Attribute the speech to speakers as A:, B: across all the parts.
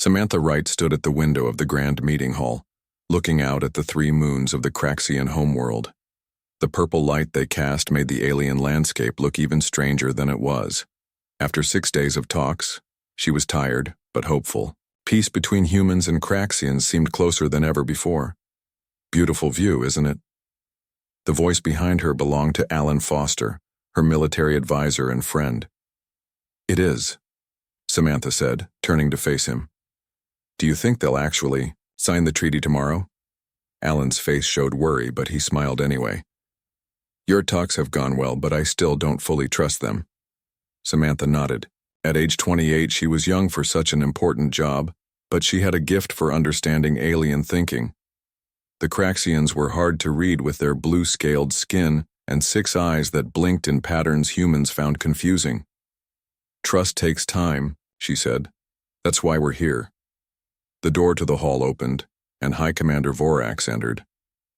A: Samantha Wright stood at the window of the grand meeting hall, looking out at the 3 moons of the Craxian homeworld. The purple light they cast made the alien landscape look even stranger than it was. After 6 days of talks, she was tired, but hopeful. Peace between humans and Craxians seemed closer than ever before. Beautiful view, isn't it? The voice behind her belonged to Alan Foster, her military advisor and friend. It is, Samantha said, turning to face him. Do you think they'll actually sign the treaty tomorrow? Alan's face showed worry, but he smiled anyway. Your talks have gone well, but I still don't fully trust them. Samantha nodded. At age 28, she was young for such an important job, but she had a gift for understanding alien thinking. The Craxians were hard to read with their blue-scaled skin and 6 eyes that blinked in patterns humans found confusing. Trust takes time, she said. That's why we're here. The door to the hall opened, and High Commander Vorax entered.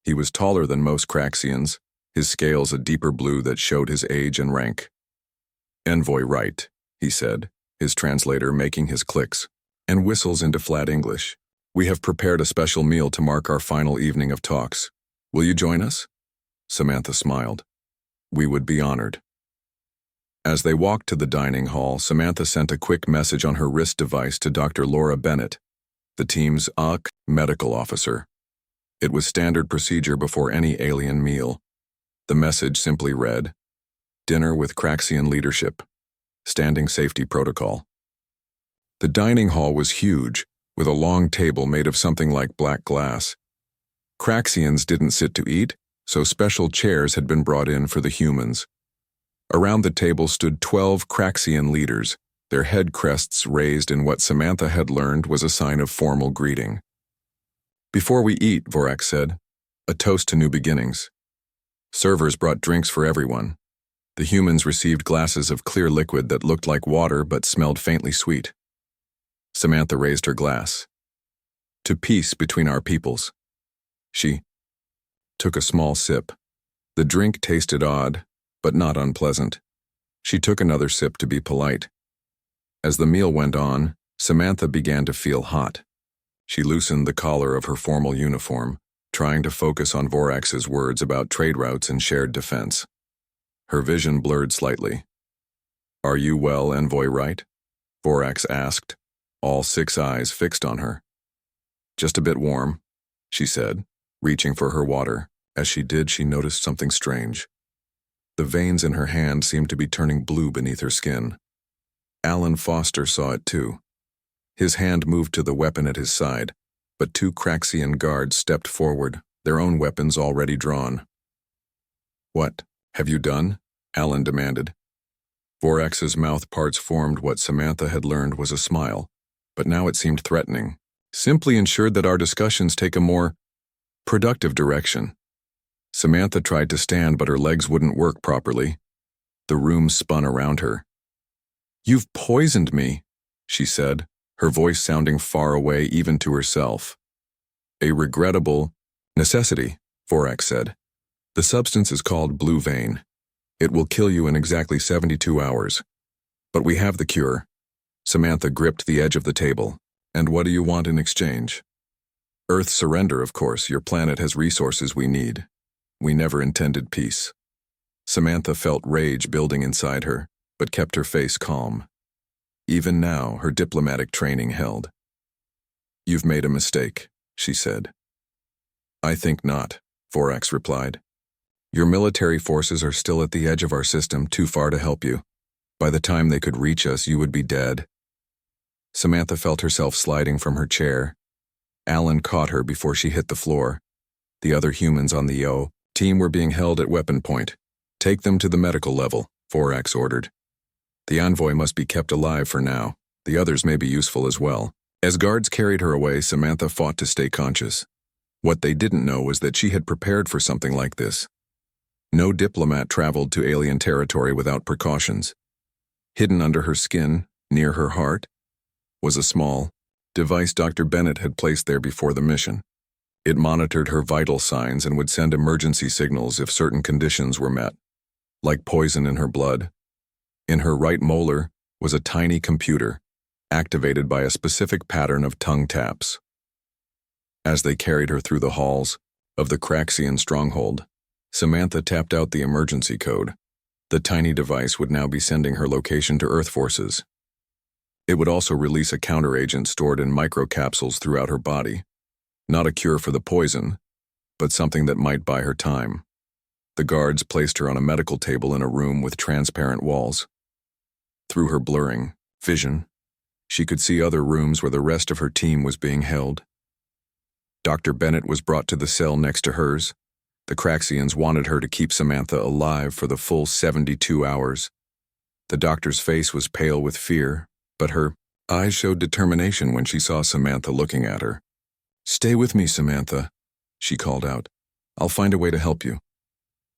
A: He was taller than most Craxians, his scales a deeper blue that showed his age and rank. Envoy Wright, he said, his translator making his clicks and whistles into flat English. We have prepared a special meal to mark our final evening of talks. Will you join us? Samantha smiled. We would be honored. As they walked to the dining hall, Samantha sent a quick message on her wrist device to Dr. Laura Bennett, the team's medical officer. It was standard procedure before any alien meal. The message simply read, Dinner with Craxian leadership. Standing safety protocol. The dining hall was huge, with a long table made of something like black glass. Craxians didn't sit to eat, so special chairs had been brought in for the humans. Around the table stood 12 Craxian leaders, their head crests raised in what Samantha had learned was a sign of formal greeting. Before we eat, Vorax said, a toast to new beginnings. Servers brought drinks for everyone. The humans received glasses of clear liquid that looked like water but smelled faintly sweet. Samantha raised her glass. To peace between our peoples. She took a small sip. The drink tasted odd, but not unpleasant. She took another sip to be polite. As the meal went on, Samantha began to feel hot. She loosened the collar of her formal uniform, trying to focus on Vorax's words about trade routes and shared defense. Her vision blurred slightly. Are you well, Envoy Wright? Vorax asked, all 6 eyes fixed on her. Just a bit warm, she said, reaching for her water. As she did, she noticed something strange. The veins in her hand seemed to be turning blue beneath her skin. Alan Foster saw it too. His hand moved to the weapon at his side, but 2 Craxian guards stepped forward, their own weapons already drawn. What have you done? Alan demanded. Vorax's mouth parts formed what Samantha had learned was a smile, but now it seemed threatening. Simply ensured that our discussions take a more productive direction. Samantha tried to stand, but her legs wouldn't work properly. The room spun around her. You've poisoned me, she said, her voice sounding far away even to herself. A regrettable necessity, Vorax said. The substance is called blue vein. It will kill you in exactly 72 hours. But we have the cure. Samantha gripped the edge of the table. And what do you want in exchange? Earth's surrender, of course. Your planet has resources we need. We never intended peace. Samantha felt rage building inside her, but kept her face calm. Even now, her diplomatic training held. You've made a mistake, she said. I think not, Vorax replied. Your military forces are still at the edge of our system, too far to help you. By the time they could reach us, you would be dead. Samantha felt herself sliding from her chair. Alan caught her before she hit the floor. The other humans on the team were being held at weapon point. Take them to the medical level, Vorax ordered. The envoy must be kept alive for now. The others may be useful as well. As guards carried her away, Samantha fought to stay conscious. What they didn't know was that she had prepared for something like this. No diplomat traveled to alien territory without precautions. Hidden under her skin, near her heart, was a small device Dr. Bennett had placed there before the mission. It monitored her vital signs and would send emergency signals if certain conditions were met, like poison in her blood. In her right molar was a tiny computer, activated by a specific pattern of tongue taps. As they carried her through the halls of the Craxian Stronghold, Samantha tapped out the emergency code. The tiny device would now be sending her location to Earth forces. It would also release a counteragent stored in microcapsules throughout her body. Not a cure for the poison, but something that might buy her time. The guards placed her on a medical table in a room with transparent walls. Through her blurring vision, she could see other rooms where the rest of her team was being held. Dr. Bennett was brought to the cell next to hers. The Craxians wanted her to keep Samantha alive for the full 72 hours. The doctor's face was pale with fear, but her eyes showed determination when she saw Samantha looking at her. "Stay with me, Samantha," she called out. "I'll find a way to help you."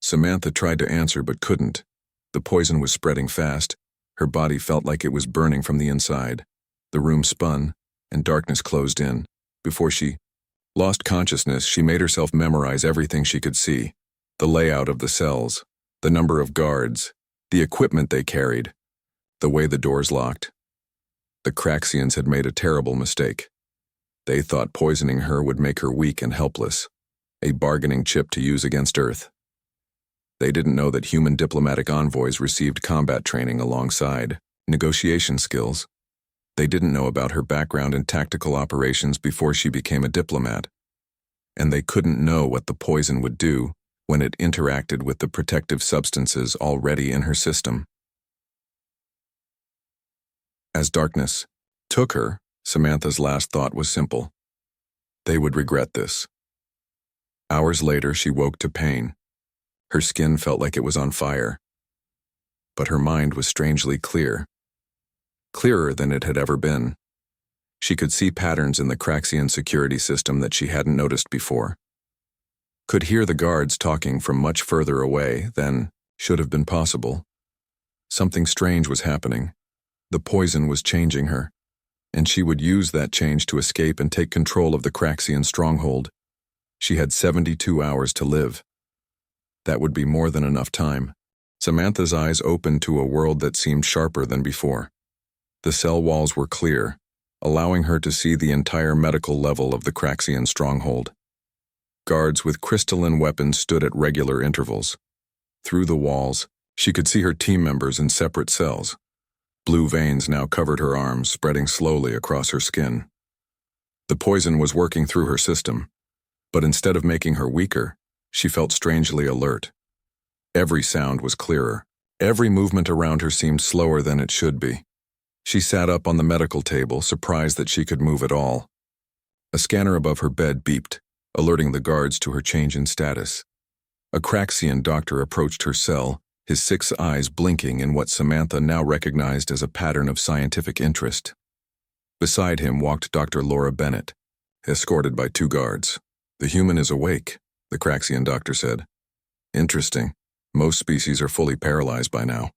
A: Samantha tried to answer but couldn't. The poison was spreading fast. Her body felt like it was burning from the inside. The room spun, and darkness closed in. Before she lost consciousness, she made herself memorize everything she could see. The layout of the cells, the number of guards, the equipment they carried, the way the doors locked. The Craxians had made a terrible mistake. They thought poisoning her would make her weak and helpless, a bargaining chip to use against Earth. They didn't know that human diplomatic envoys received combat training alongside negotiation skills. They didn't know about her background in tactical operations before she became a diplomat. And they couldn't know what the poison would do when it interacted with the protective substances already in her system. As darkness took her, Samantha's last thought was simple. They would regret this. Hours later, she woke to pain. Her skin felt like it was on fire. But her mind was strangely clear. Clearer than it had ever been. She could see patterns in the Craxian security system that she hadn't noticed before. Could hear the guards talking from much further away than should have been possible. Something strange was happening. The poison was changing her, and she would use that change to escape and take control of the Craxian stronghold. She had 72 hours to live. That would be more than enough time. Samantha's eyes opened to a world that seemed sharper than before. The cell walls were clear, allowing her to see the entire medical level of the Craxian stronghold. Guards with crystalline weapons stood at regular intervals. Through the walls, she could see her team members in separate cells. Blue veins now covered her arms, spreading slowly across her skin. The poison was working through her system, but instead of making her weaker, she felt strangely alert. Every sound was clearer. Every movement around her seemed slower than it should be. She sat up on the medical table, surprised that she could move at all. A scanner above her bed beeped, alerting the guards to her change in status. A Craxian doctor approached her cell, his 6 eyes blinking in what Samantha now recognized as a pattern of scientific interest. Beside him walked Dr. Laura Bennett, escorted by 2 guards. "The human is awake," the Craxian doctor said. "Interesting. Most species are fully paralyzed by now."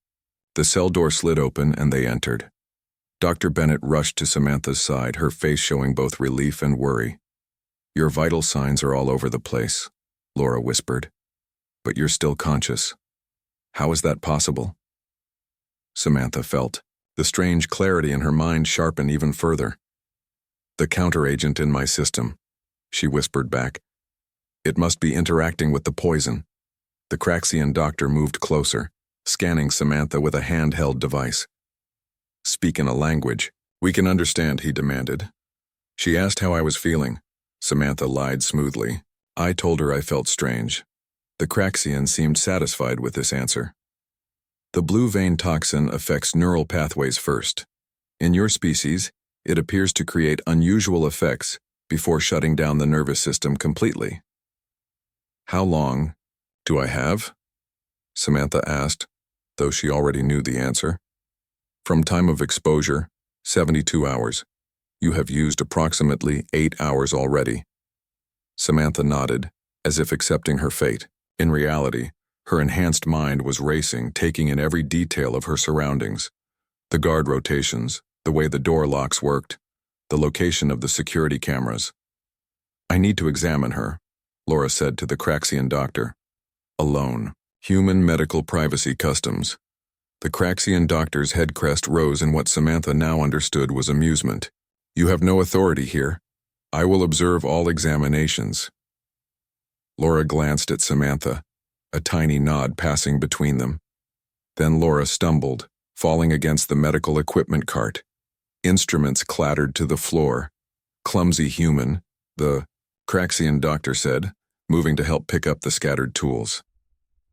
A: The cell door slid open and they entered. Dr. Bennett rushed to Samantha's side, her face showing both relief and worry. "Your vital signs are all over the place," Laura whispered. "But you're still conscious. How is that possible?" Samantha felt the strange clarity in her mind sharpen even further. "The counteragent in my system," she whispered back. "It must be interacting with the poison." The Craxian doctor moved closer, scanning Samantha with a handheld device. "Speak in a language we can understand," he demanded. She asked how I was feeling. Samantha lied smoothly. I told her I felt strange. The Craxian seemed satisfied with this answer. "The blue vein toxin affects neural pathways first. In your species, it appears to create unusual effects before shutting down the nervous system completely." "How long do I have?" Samantha asked, though she already knew the answer. "From time of exposure, 72 hours. You have used approximately 8 hours already." Samantha nodded, as if accepting her fate. In reality, her enhanced mind was racing, taking in every detail of her surroundings. The guard rotations, the way the door locks worked, the location of the security cameras. "I need to examine her," Laura said to the Craxian doctor. "Alone. Human medical privacy customs. The Craxian doctor's head crest rose in what Samantha now understood was amusement. "You have no authority here. I will observe all examinations." Laura glanced at Samantha, a tiny nod passing between them. Then Laura stumbled, falling against the medical equipment cart. Instruments clattered to the floor. "Clumsy human," the Craxian doctor said, moving to help pick up the scattered tools.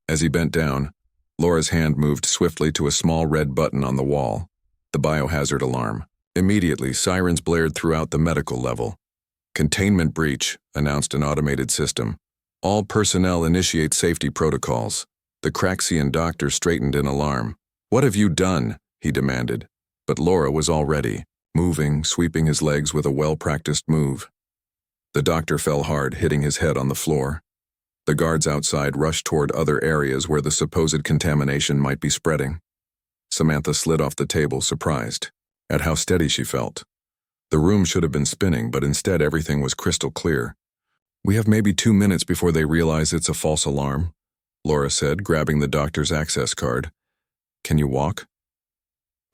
A: As he bent down, Laura's hand moved swiftly to a small red button on the wall, the biohazard alarm. Immediately, sirens blared throughout the medical level. "Containment breach," announced an automated system. "All personnel initiate safety protocols." The Craxian doctor straightened in alarm. "What have you done?" he demanded. But Laura was already moving, sweeping his legs with a well-practiced move. The doctor fell hard, hitting his head on the floor. The guards outside rushed toward other areas where the supposed contamination might be spreading. Samantha slid off the table, surprised at how steady she felt. The room should have been spinning, but instead everything was crystal clear. "We have maybe 2 minutes before they realize it's a false alarm," Laura said, grabbing the doctor's access card. "Can you walk?"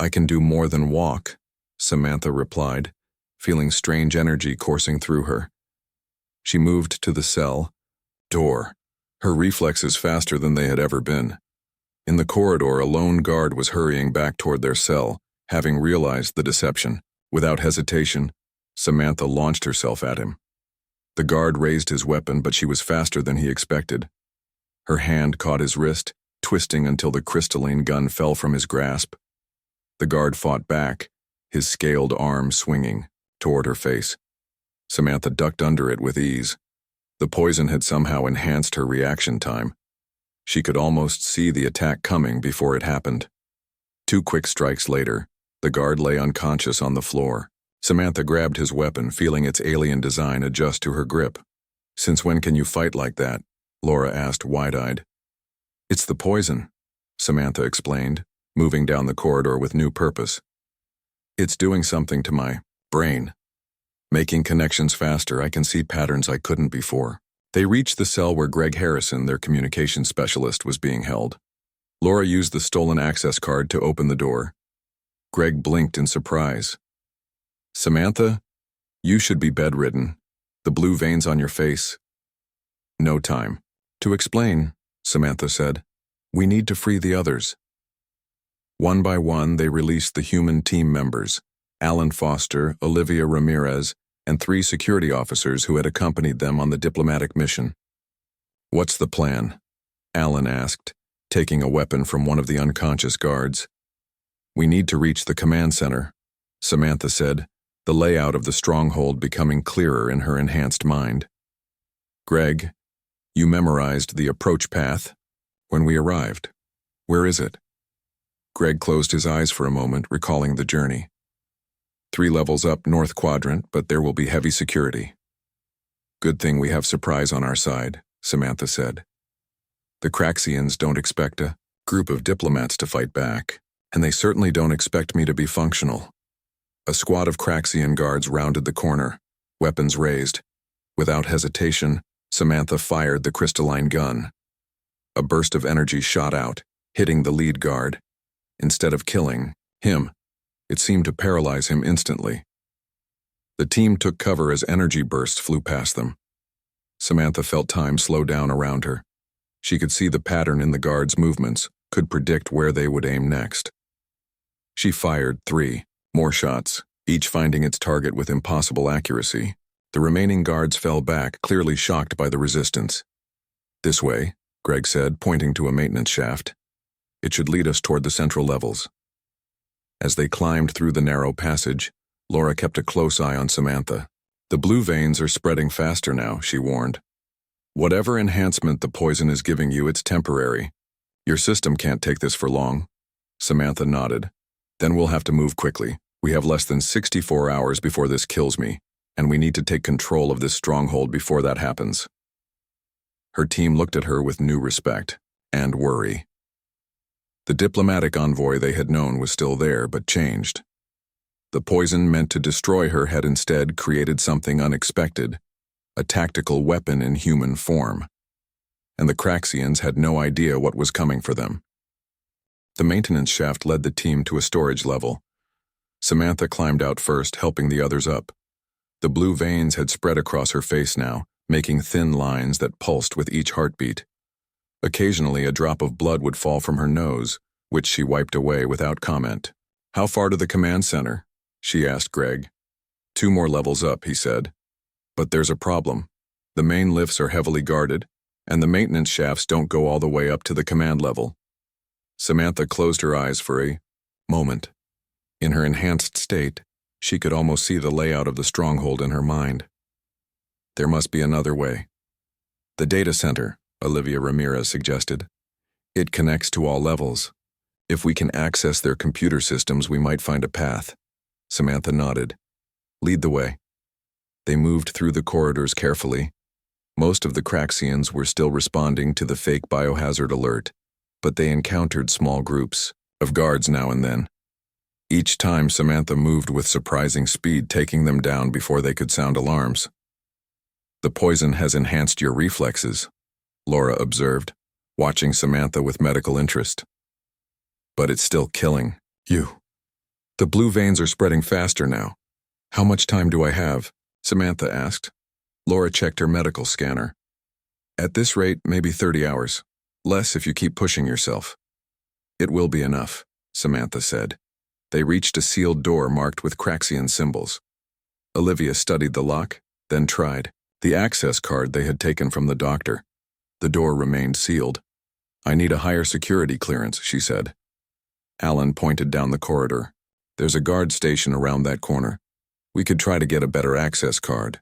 A: "I can do more than walk," Samantha replied, feeling strange energy coursing through her. She moved to the cell door, her reflexes faster than they had ever been. In the corridor, a lone guard was hurrying back toward their cell, having realized the deception. Without hesitation, Samantha launched herself at him. The guard raised his weapon, but she was faster than he expected. Her hand caught his wrist, twisting until the crystalline gun fell from his grasp. The guard fought back, his scaled arm swinging toward her face. Samantha ducked under it with ease. The poison had somehow enhanced her reaction time. She could almost see the attack coming before it happened. 2 quick strikes later, the guard lay unconscious on the floor. Samantha grabbed his weapon, feeling its alien design adjust to her grip. "Since when can you fight like that?" Laura asked, wide-eyed. "It's the poison," Samantha explained, moving down the corridor with new purpose. "It's doing something to my brain. Making connections faster, I can see patterns I couldn't before." They reached the cell where Greg Harrison, their communications specialist, was being held. Laura used the stolen access card to open the door. Greg blinked in surprise. "Samantha, you should be bedridden. The blue veins on your face." "No time to explain," Samantha said. "We need to free the others." One by one, they released the human team members, Alan Foster, Olivia Ramirez, and 3 security officers who had accompanied them on the diplomatic mission. "What's the plan?" Alan asked, taking a weapon from one of the unconscious guards. "We need to reach the command center," Samantha said, the layout of the stronghold becoming clearer in her enhanced mind. "Greg, you memorized the approach path when we arrived. Where is it?" Greg closed his eyes for a moment, recalling the journey. 3 levels up, north quadrant, but there will be heavy security." "Good thing we have surprise on our side," Samantha said. "The Craxians don't expect a group of diplomats to fight back, and they certainly don't expect me to be functional." A squad of Craxian guards rounded the corner, weapons raised. Without hesitation, Samantha fired the crystalline gun. A burst of energy shot out, hitting the lead guard. Instead of killing him, it seemed to paralyze him instantly. The team took cover as energy bursts flew past them. Samantha felt time slow down around her. She could see the pattern in the guards' movements, could predict where they would aim next. She fired 3 more shots, each finding its target with impossible accuracy. The remaining guards fell back, clearly shocked by the resistance. "This way," Greg said, pointing to a maintenance shaft. "It should lead us toward the central levels." As they climbed through the narrow passage, Laura kept a close eye on Samantha. "The blue veins are spreading faster now," she warned. "Whatever enhancement the poison is giving you, it's temporary. Your system can't take this for long." Samantha nodded. "Then we'll have to move quickly. We have less than 64 hours before this kills me, and we need to take control of this stronghold before that happens." Her team looked at her with new respect and worry. The diplomatic envoy they had known was still there, but changed. The poison meant to destroy her had instead created something unexpected, a tactical weapon in human form. And the Craxians had no idea what was coming for them. The maintenance shaft led the team to a storage level. Samantha climbed out first, helping the others up. The blue veins had spread across her face now, making thin lines that pulsed with each heartbeat. Occasionally, a drop of blood would fall from her nose, which she wiped away without comment. "How far to the command center?" she asked Greg. "2 more levels up," he said. "But there's a problem. The main lifts are heavily guarded, and the maintenance shafts don't go all the way up to the command level." Samantha closed her eyes for a moment. In her enhanced state, she could almost see the layout of the stronghold in her mind. There must be another way. "The data center," Olivia Ramirez suggested. "It connects to all levels. If we can access their computer systems, we might find a path." Samantha nodded. "Lead the way." They moved through the corridors carefully. Most of the Craxians were still responding to the fake biohazard alert, but they encountered small groups of guards now and then. Each time, Samantha moved with surprising speed, taking them down before they could sound alarms. "The poison has enhanced your reflexes," Laura observed, watching Samantha with medical interest. "But it's still killing you. The blue veins are spreading faster now. How much time do I have?" Samantha asked. Laura checked her medical scanner. "At this rate, maybe 30 hours. Less if you keep pushing yourself." "It will be enough," Samantha said. They reached a sealed door marked with Craxian symbols. Olivia studied the lock, then tried the access card they had taken from the doctor. The door remained sealed. "I need a higher security clearance," she said. Alan pointed down the corridor. "There's a guard station around that corner. We could try to get a better access card."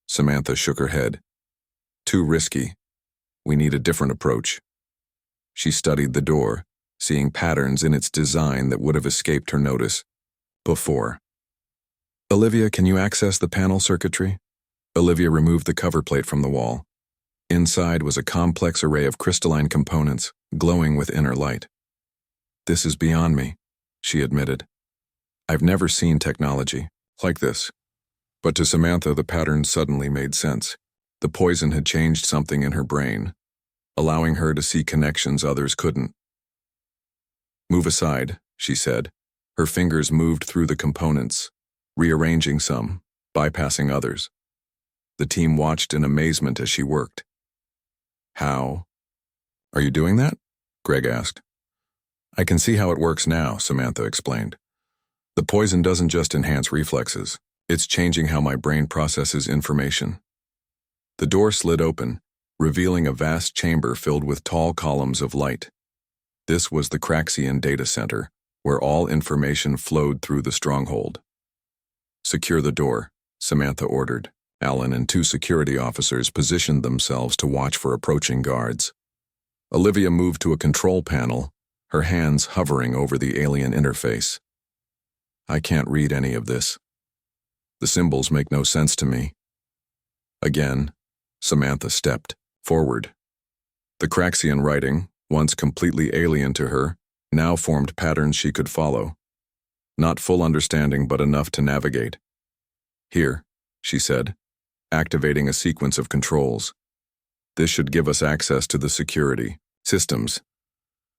A: Samantha shook her head. "Too risky. We need a different approach." She studied the door, seeing patterns in its design that would have escaped her notice before. "Olivia, can you access the panel circuitry?" Olivia removed the cover plate from the wall. Inside was a complex array of crystalline components, glowing with inner light. "This is beyond me," she admitted. "I've never seen technology like this." But to Samantha, the pattern suddenly made sense. The poison had changed something in her brain, allowing her to see connections others couldn't. "Move aside," she said. Her fingers moved through the components, rearranging some, bypassing others. The team watched in amazement as she worked. "How? Are you doing that?" Greg asked. "I can see how it works now," Samantha explained. "The poison doesn't just enhance reflexes. It's changing how my brain processes information." The door slid open, revealing a vast chamber filled with tall columns of light. This was the Craxian data center, where all information flowed through the stronghold. "Secure the door," Samantha ordered. Alan and 2 security officers positioned themselves to watch for approaching guards. Olivia moved to a control panel, her hands hovering over the alien interface. "I can't read any of this. The symbols make no sense to me." Again, Samantha stepped forward. The Craxian writing, once completely alien to her, now formed patterns she could follow. Not full understanding, but enough to navigate. "Here," she said, activating a sequence of controls. "This should give us access to the security systems."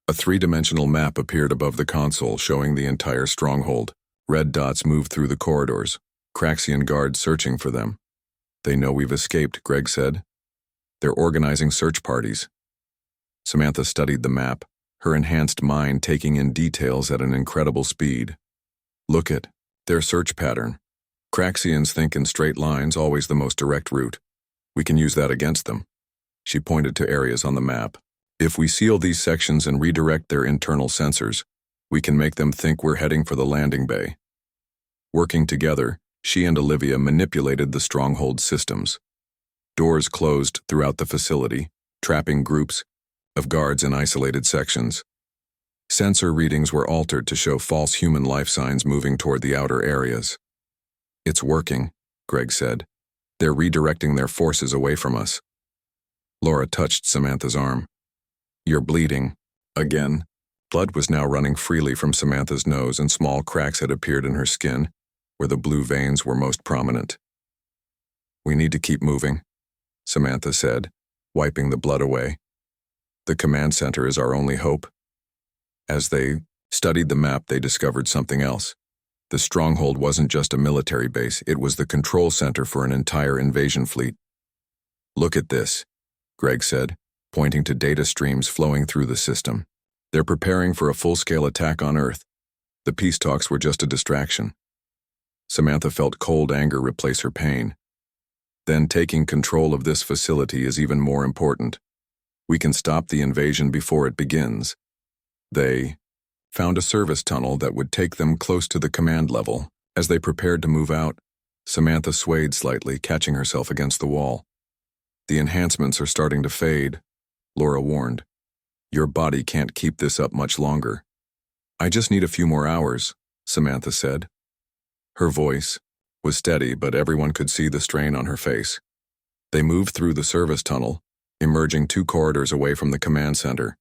A: A 3-dimensional map appeared above the console, showing the entire stronghold. Red dots moved through the corridors, Craxian guards searching for them. "They know we've escaped," Greg said. "They're organizing search parties." Samantha studied the map, her enhanced mind taking in details at an incredible speed. "Look at their search pattern. Craxians think in straight lines, always the most direct route. We can use that against them." She pointed to areas on the map. "If we seal these sections and redirect their internal sensors, we can make them think we're heading for the landing bay." Working together, she and Olivia manipulated the stronghold systems. Doors closed throughout the facility, trapping groups of guards in isolated sections. Sensor readings were altered to show false human life signs moving toward the outer areas. "It's working," Greg said. "They're redirecting their forces away from us." Laura touched Samantha's arm. "You're bleeding." Again. Blood was now running freely from Samantha's nose, and small cracks had appeared in her skin, where the blue veins were most prominent. "We need to keep moving," Samantha said, wiping the blood away. "The command center is our only hope." As they studied the map, they discovered something else. The Stronghold wasn't just a military base, it was the control center for an entire invasion fleet. "Look at this," Greg said, pointing to data streams flowing through the system. "They're preparing for a full-scale attack on Earth. The peace talks were just a distraction." Samantha felt cold anger replace her pain. "Then taking control of this facility is even more important. We can stop the invasion before it begins." They found a service tunnel that would take them close to the command level. As they prepared to move out, Samantha swayed slightly, catching herself against the wall. "The enhancements are starting to fade," Laura warned. "Your body can't keep this up much longer." "I just need a few more hours," Samantha said. Her voice was steady, but everyone could see the strain on her face. They moved through the service tunnel, emerging 2 corridors away from the command center.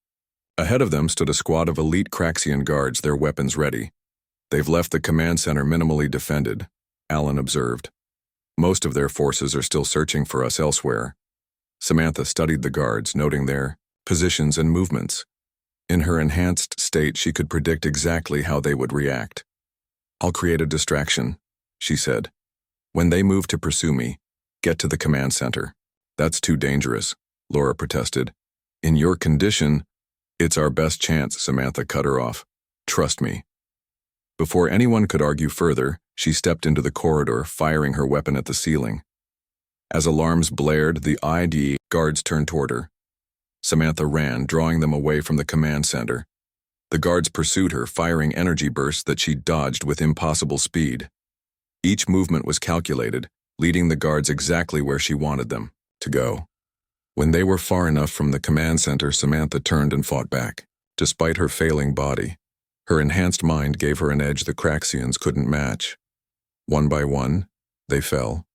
A: Ahead of them stood a squad of elite Craxian guards, their weapons ready. "They've left the command center minimally defended," Alan observed. "Most of their forces are still searching for us elsewhere." Samantha studied the guards, noting their positions and movements. In her enhanced state, she could predict exactly how they would react. "I'll create a distraction," she said. "When they move to pursue me, get to the command center." "That's too dangerous," Laura protested. "In your condition, it's our best chance," Samantha cut her off. "Trust me." Before anyone could argue further, she stepped into the corridor, firing her weapon at the ceiling. As alarms blared, the ID guards turned toward her. Samantha ran, drawing them away from the command center. The guards pursued her, firing energy bursts that she dodged with impossible speed. Each movement was calculated, leading the guards exactly where she wanted them to go. When they were far enough from the command center, Samantha turned and fought back. Despite her failing body, her enhanced mind gave her an edge the Craxians couldn't match. One by one, they fell.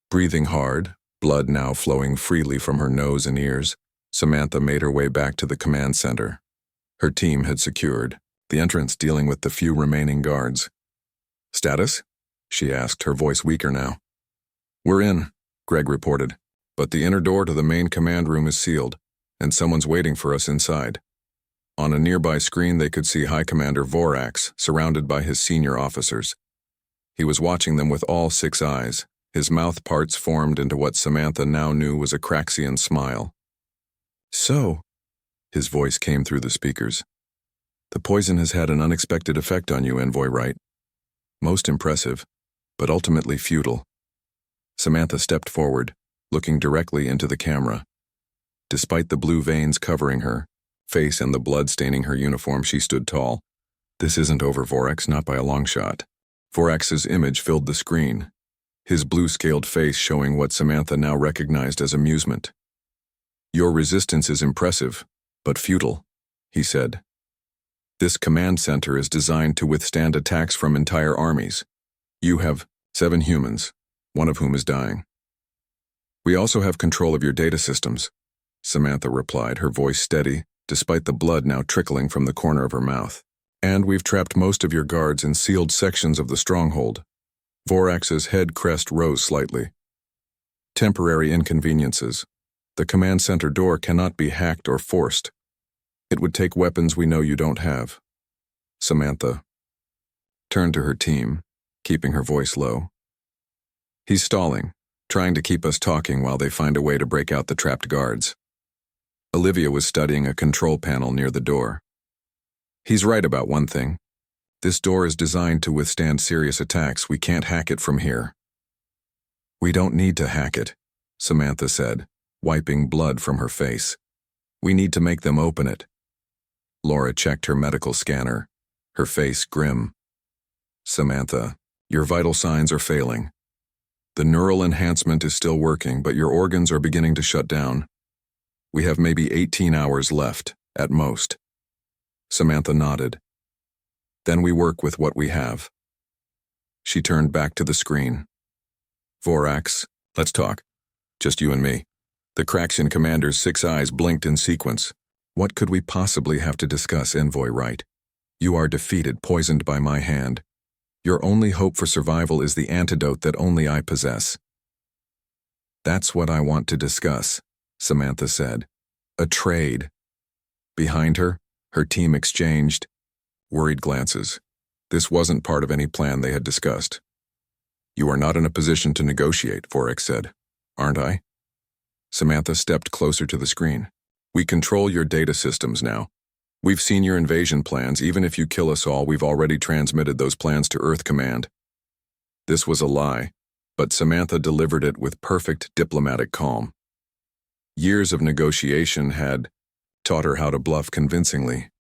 A: Breathing hard, blood now flowing freely from her nose and ears, Samantha made her way back to the command center. Her team had secured the entrance, dealing with the few remaining guards. "Status?" she asked, her voice weaker now. "We're in," Greg reported, "but the inner door to the main command room is sealed, and someone's waiting for us inside." On a nearby screen, they could see High Commander Vorax, surrounded by his senior officers. He was watching them with all 6 eyes, his mouth parts formed into what Samantha now knew was a Craxian smile. "So," his voice came through the speakers, "the poison has had an unexpected effect on you, Envoy Wright. Most impressive, but ultimately futile." Samantha stepped forward, looking directly into the camera. Despite the blue veins covering her face and the blood staining her uniform, she stood tall. "This isn't over, Vorax, not by a long shot." Vorax's image filled the screen, his blue-scaled face showing what Samantha now recognized as amusement. "Your resistance is impressive, but futile," he said. "This command center is designed to withstand attacks from entire armies. You have 7 humans, one of whom is dying." "We also have control of your data systems," Samantha replied, her voice steady, despite the blood now trickling from the corner of her mouth. "And we've trapped most of your guards in sealed sections of the Stronghold." Vorax's head crest rose slightly. "Temporary inconveniences. The command center door cannot be hacked or forced. It would take weapons we know you don't have." Samantha turned to her team, keeping her voice low. "He's stalling, trying to keep us talking while they find a way to break out the trapped guards." Olivia was studying a control panel near the door. "He's right about one thing. This door is designed to withstand serious attacks. We can't hack it from here." "We don't need to hack it," Samantha said, wiping blood from her face. "We need to make them open it." Laura checked her medical scanner, her face grim. "Samantha, your vital signs are failing. The neural enhancement is still working, but your organs are beginning to shut down. We have maybe 18 hours left, at most." Samantha nodded. "Then we work with what we have." She turned back to the screen. "Vorax, let's talk. Just you and me." The Craxian commander's 6 eyes blinked in sequence. "What could we possibly have to discuss, Envoy Wright? You are defeated, poisoned by my hand. Your only hope for survival is the antidote that only I possess." "That's what I want to discuss," Samantha said. "A trade." Behind her, Her team exchanged worried glances. This wasn't part of any plan they had discussed. "You are not in a position to negotiate," Vorax said. "Aren't I?" Samantha stepped closer to the screen. "We control your data systems now. We've seen your invasion plans. Even if you kill us all, we've already transmitted those plans to Earth Command." This was a lie, but Samantha delivered it with perfect diplomatic calm. Years of negotiation had taught her how to bluff convincingly.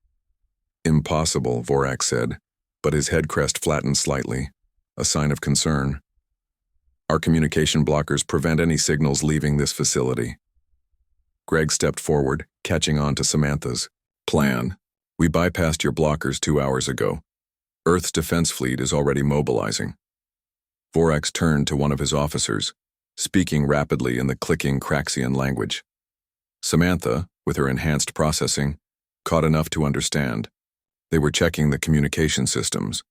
A: "Impossible," Vorax said, but his head crest flattened slightly, a sign of concern. "Our communication blockers prevent any signals leaving this facility." Greg stepped forward, catching on to Samantha's plan. "We bypassed your blockers 2 hours ago. Earth's defense fleet is already mobilizing." Vorax turned to one of his officers, speaking rapidly in the clicking Craxian language. Samantha, with her enhanced processing, caught enough to understand. They were checking the communication systems.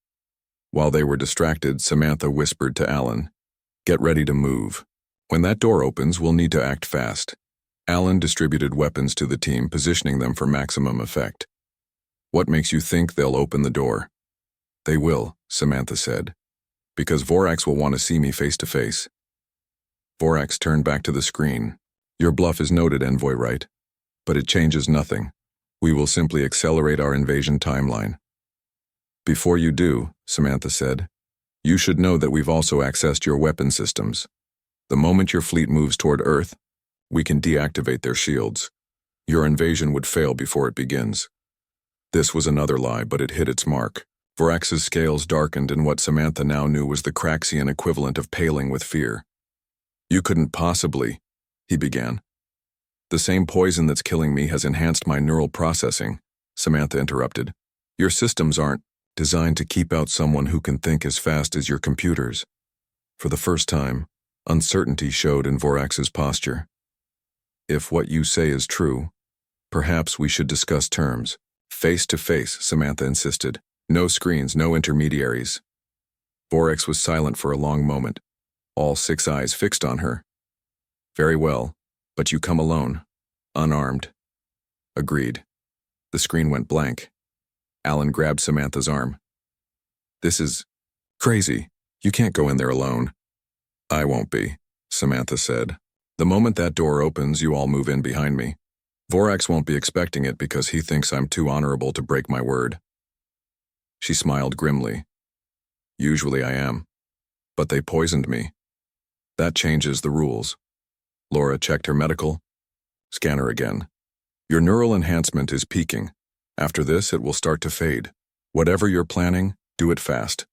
A: While they were distracted, Samantha whispered to Alan, "Get ready to move. When that door opens, we'll need to act fast." Alan distributed weapons to the team, positioning them for maximum effect. "What makes you think they'll open the door?" "They will," Samantha said, "because Vorax will want to see me face to face." Vorax turned back to the screen. "Your bluff is noted, Envoy Wright, but it changes nothing. We will simply accelerate our invasion timeline." "Before you do," Samantha said, "you should know that we've also accessed your weapon systems. The moment your fleet moves toward Earth, we can deactivate their shields. Your invasion would fail before it begins." This was another lie, but it hit its mark. Vorax's scales darkened in what Samantha now knew was the Craxian equivalent of paling with fear. "You couldn't possibly," he began. "The same poison that's killing me has enhanced my neural processing," Samantha interrupted. "Your systems aren't designed to keep out someone who can think as fast as your computers." For the first time, uncertainty showed in Vorax's posture. "If what you say is true, perhaps we should discuss terms." "Face to face," Samantha insisted. "No screens, no intermediaries." Vorax was silent for a long moment, all 6 eyes fixed on her. "Very well, but you come alone, unarmed." "Agreed." The screen went blank. Alan grabbed Samantha's arm. "This is crazy. You can't go in there alone." "I won't be," Samantha said. "The moment that door opens, you all move in behind me. Vorax won't be expecting it because he thinks I'm too honorable to break my word." She smiled grimly. "Usually I am. But they poisoned me. That changes the rules." Laura checked her medical. "Scanner again. Your neural enhancement is peaking. After this, it will start to fade. Whatever you're planning, do it fast."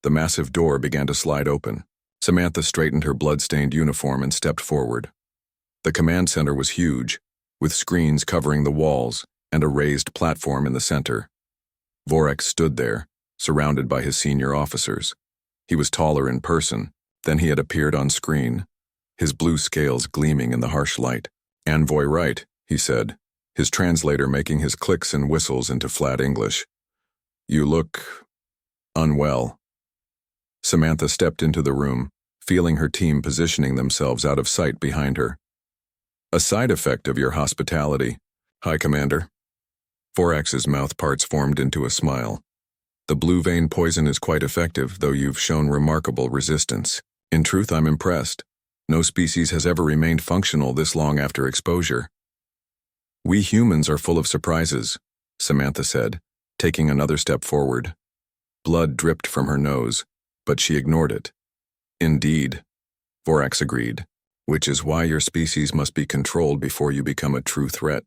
A: The massive door began to slide open. Samantha straightened her blood-stained uniform and stepped forward. The command center was huge, with screens covering the walls and a raised platform in the center. Vorax stood there, surrounded by his senior officers. He was taller in person than he had appeared on screen, his blue scales gleaming in the harsh light. "Envoy Wright," he said, his translator making his clicks and whistles into flat English. "You look unwell." Samantha stepped into the room, feeling her team positioning themselves out of sight behind her. "A side effect of your hospitality, High Commander." Vorax's mouth parts formed into a smile. "The blue vein poison is quite effective, though you've shown remarkable resistance. In truth, I'm impressed. No species has ever remained functional this long after exposure." "We humans are full of surprises," Samantha said, taking another step forward. Blood dripped from her nose, but she ignored it. "Indeed," Vorax agreed, "which is why your species must be controlled before you become a true threat.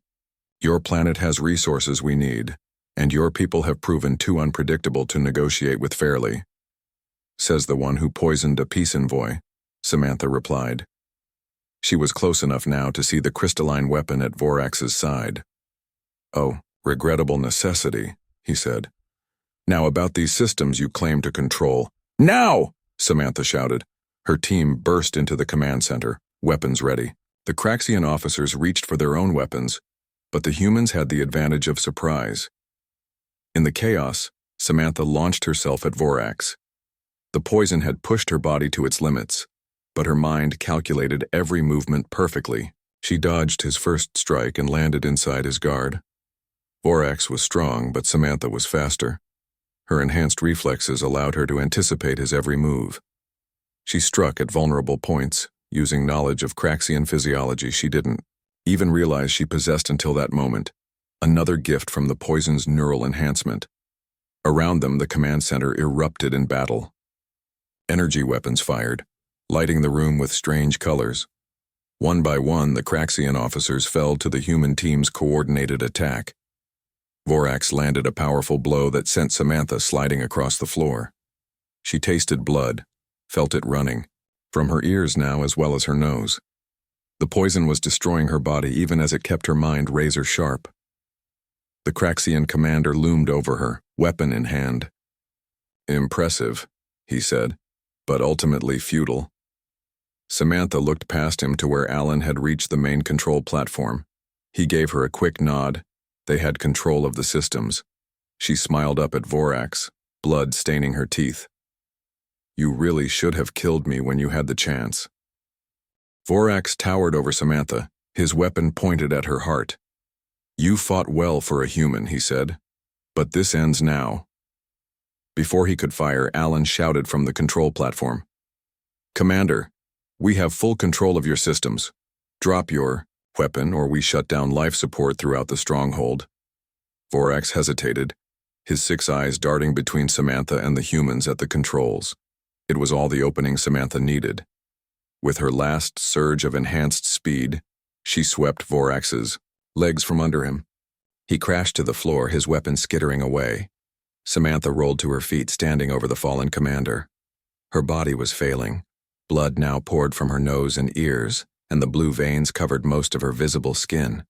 A: Your planet has resources we need, and your people have proven too unpredictable to negotiate with fairly." "Says the one who poisoned a peace envoy," Samantha replied. She was close enough now to see the crystalline weapon at Vorax's side. "Oh, regrettable necessity," he said. "Now about these systems you claim to control." "Now!" Samantha shouted. Her team burst into the command center, weapons ready. The Craxian officers reached for their own weapons, but the humans had the advantage of surprise. In the chaos, Samantha launched herself at Vorax. The poison had pushed her body to its limits, but her mind calculated every movement perfectly. She dodged his first strike and landed inside his guard. Vorax was strong, but Samantha was faster. Her enhanced reflexes allowed her to anticipate his every move. She struck at vulnerable points, using knowledge of Craxian physiology she didn't even realize she possessed until that moment, another gift from the poison's neural enhancement. Around them, the command center erupted in battle. Energy weapons fired, lighting the room with strange colors. One by one, the Craxian officers fell to the human team's coordinated attack. Vorax landed a powerful blow that sent Samantha sliding across the floor. She tasted blood, felt it running, from her ears now as well as her nose. The poison was destroying her body even as it kept her mind razor sharp. The Craxian commander loomed over her, weapon in hand. "Impressive," he said, "but ultimately futile." Samantha looked past him to where Alan had reached the main control platform. He gave her a quick nod. They had control of the systems. She smiled up at Vorax, blood staining her teeth. "You really should have killed me when you had the chance." Vorax towered over Samantha, his weapon pointed at her heart. "You fought well for a human," he said, "but this ends now." Before he could fire, Alan shouted from the control platform, "Commander, we have full control of your systems. Drop your weapon or we shut down life support throughout the Stronghold." Vorax hesitated, his 6 eyes darting between Samantha and the humans at the controls. It was all the opening Samantha needed. With her last surge of enhanced speed, she swept Vorax's legs from under him. He crashed to the floor, his weapon skittering away. Samantha rolled to her feet, standing over the fallen commander. Her body was failing. Blood now poured from her nose and ears, and the blue veins covered most of her visible skin.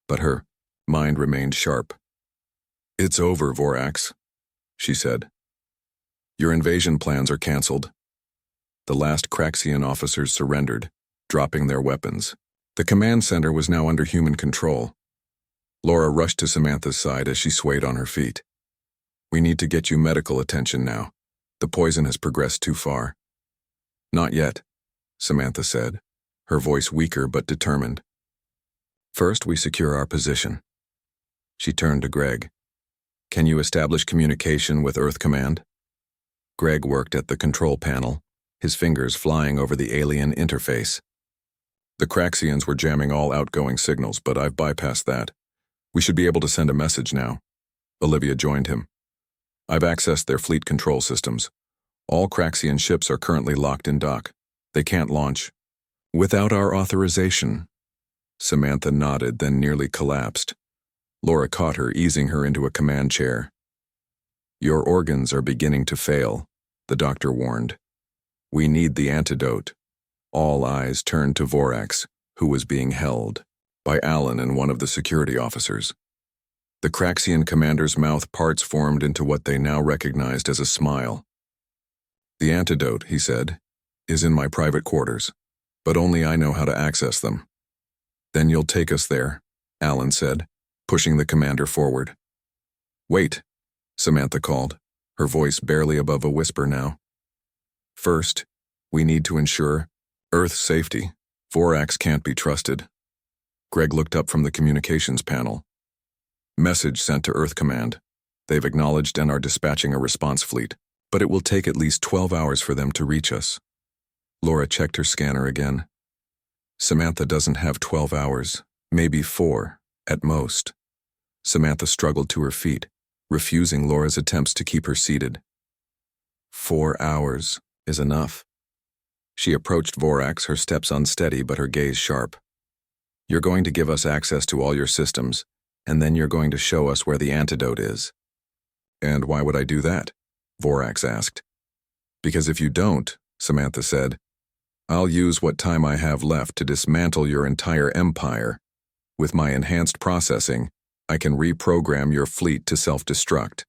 A: But her mind remained sharp. "It's over, Vorax," she said. "Your invasion plans are canceled." The last Craxian officers surrendered, dropping their weapons. The command center was now under human control. Laura rushed to Samantha's side as she swayed on her feet. "We need to get you medical attention now. The poison has progressed too far." "Not yet," Samantha said, her voice weaker but determined. "First, we secure our position." She turned to Greg. "Can you establish communication with Earth Command?" Greg worked at the control panel, his fingers flying over the alien interface. "The Craxians were jamming all outgoing signals, but I've bypassed that. We should be able to send a message now." Olivia joined him. "I've accessed their fleet control systems. All Craxian ships are currently locked in dock. They can't launch." "Without our authorization?" Samantha nodded, then nearly collapsed. Laura caught her, easing her into a command chair. "Your organs are beginning to fail," the doctor warned. "We need the antidote." All eyes turned to Vorax, who was being held by Alan and one of the security officers. The Craxian commander's mouth parts formed into what they now recognized as a smile. "The antidote," he said, "is in my private quarters, but only I know how to access them." "Then you'll take us there," Alan said, pushing the commander forward. "Wait," Samantha called, her voice barely above a whisper now. "First, we need to ensure Earth's safety. Vorax can't be trusted." Greg looked up from the communications panel. "Message sent to Earth Command. They've acknowledged and are dispatching a response fleet, but it will take at least 12 hours for them to reach us." Laura checked her scanner again. "Samantha doesn't have 12 hours, maybe 4, at most." Samantha struggled to her feet, refusing Laura's attempts to keep her seated. 4 hours is enough." She approached Vorax, her steps unsteady but her gaze sharp. "You're going to give us access to all your systems, and then you're going to show us where the antidote is." "And why would I do that?" Vorax asked. "Because if you don't," Samantha said, "I'll use what time I have left to dismantle your entire empire. With my enhanced processing, I can reprogram your fleet to self-destruct.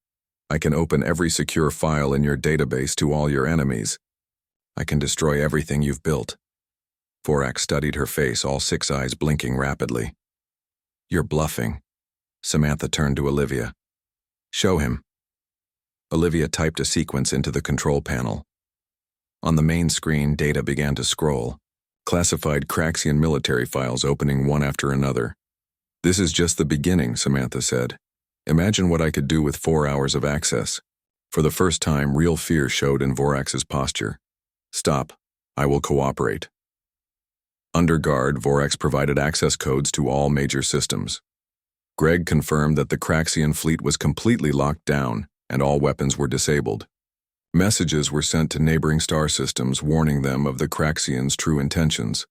A: I can open every secure file in your database to all your enemies. I can destroy everything you've built." Vorax studied her face, all 6 eyes blinking rapidly. "You're bluffing." Samantha turned to Olivia. "Show him." Olivia typed a sequence into the control panel. On the main screen, data began to scroll, classified Craxian military files opening one after another. "This is just the beginning," Samantha said. Imagine what I could do with 4 hours of access. For the first time, real fear showed in Vorax's posture. Stop. I will cooperate. Under guard, Vorax provided access codes to all major systems. Greg confirmed that the Craxian fleet was completely locked down and all weapons were disabled. Messages were sent to neighboring star systems warning them of the Craxians' true intentions.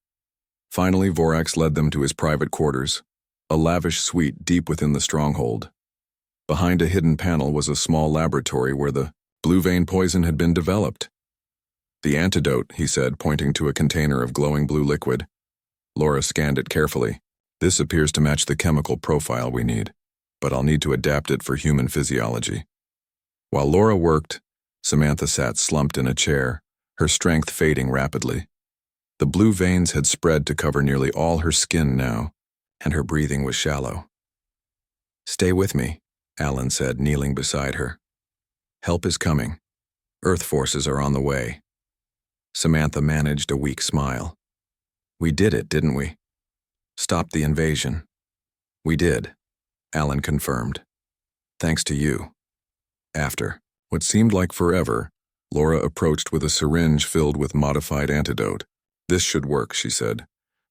A: Finally, Vorax led them to his private quarters, a lavish suite deep within the Stronghold. Behind a hidden panel was a small laboratory where the blue vein poison had been developed. The antidote, he said, pointing to a container of glowing blue liquid. Laura scanned it carefully. This appears to match the chemical profile we need, but I'll need to adapt it for human physiology. While Laura worked, Samantha sat slumped in a chair, her strength fading rapidly. The blue veins had spread to cover nearly all her skin now, and her breathing was shallow. "Stay with me," Alan said, kneeling beside her. "Help is coming. Earth forces are on the way." Samantha managed a weak smile. "We did it, didn't we? Stopped the invasion." "We did," Alan confirmed. "Thanks to you." After what seemed like forever, Laura approached with a syringe filled with modified antidote. "This should work," she said,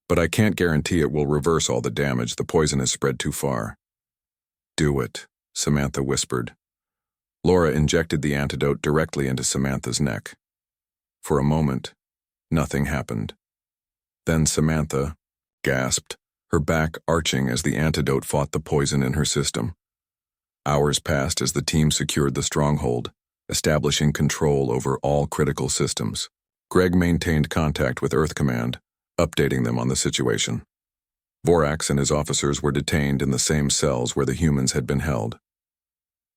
A: "but I can't guarantee it will reverse all the damage. The poison has spread too far." "Do it," Samantha whispered. Laura injected the antidote directly into Samantha's neck. For a moment, nothing happened. Then Samantha gasped, her back arching as the antidote fought the poison in her system. Hours passed as the team secured the Stronghold, establishing control over all critical systems. Greg maintained contact with Earth Command, updating them on the situation. Vorax and his officers were detained in the same cells where the humans had been held.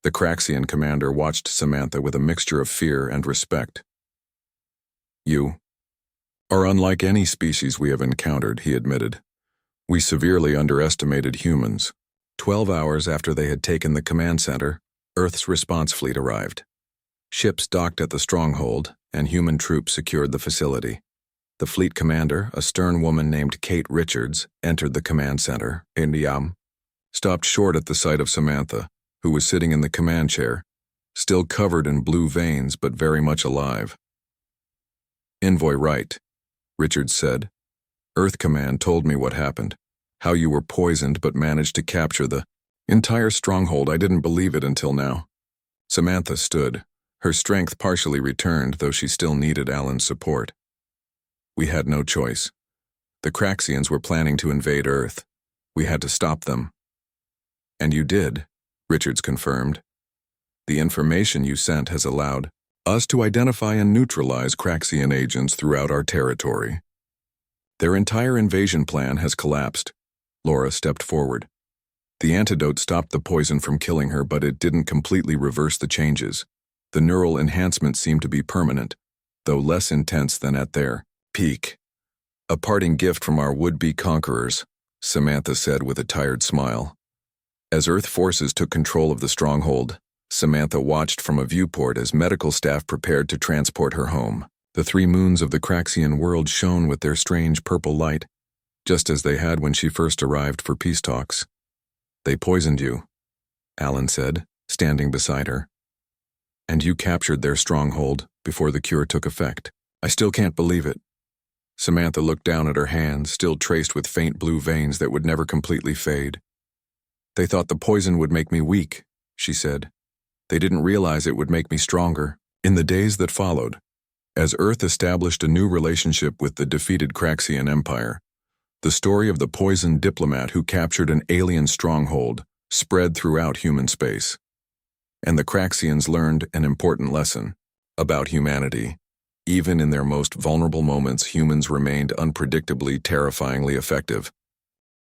A: The Craxian commander watched Samantha with a mixture of fear and respect. "You are unlike any species we have encountered," he admitted. "We severely underestimated humans." 12 hours after they had taken the command center, Earth's response fleet arrived. Ships docked at the Stronghold, and human troops secured the facility. The fleet commander, a stern woman named Kate Richards, entered the command center, Indiam, stopped short at the sight of Samantha, who was sitting in the command chair, still covered in blue veins but very much alive. "Envoy Wright," Richards said. "Earth Command told me what happened, how you were poisoned but managed to capture the entire Stronghold. I didn't believe it until now." Samantha stood, her strength partially returned, though she still needed Alan's support. "We had no choice. The Craxians were planning to invade Earth. We had to stop them." "And you did," Richards confirmed. "The information you sent has allowed us to identify and neutralize Craxian agents throughout our territory. Their entire invasion plan has collapsed." Laura stepped forward. "The antidote stopped the poison from killing her, but it didn't completely reverse the changes. The neural enhancement seemed to be permanent, though less intense than at their peak. A parting gift from our would-be conquerors," Samantha said with a tired smile. As Earth forces took control of the Stronghold, Samantha watched from a viewport as medical staff prepared to transport her home. The 3 moons of the Craxian world shone with their strange purple light, just as they had when she first arrived for peace talks. "They poisoned you," Alan said, standing beside her. "And you captured their Stronghold before the cure took effect. I still can't believe it." Samantha looked down at her hands, still traced with faint blue veins that would never completely fade. "They thought the poison would make me weak," she said. "They didn't realize it would make me stronger." In the days that followed, as Earth established a new relationship with the defeated Craxian Empire, the story of the poisoned diplomat who captured an alien stronghold spread throughout human space. And the Craxians learned an important lesson about humanity. Even in their most vulnerable moments, humans remained unpredictably, terrifyingly effective.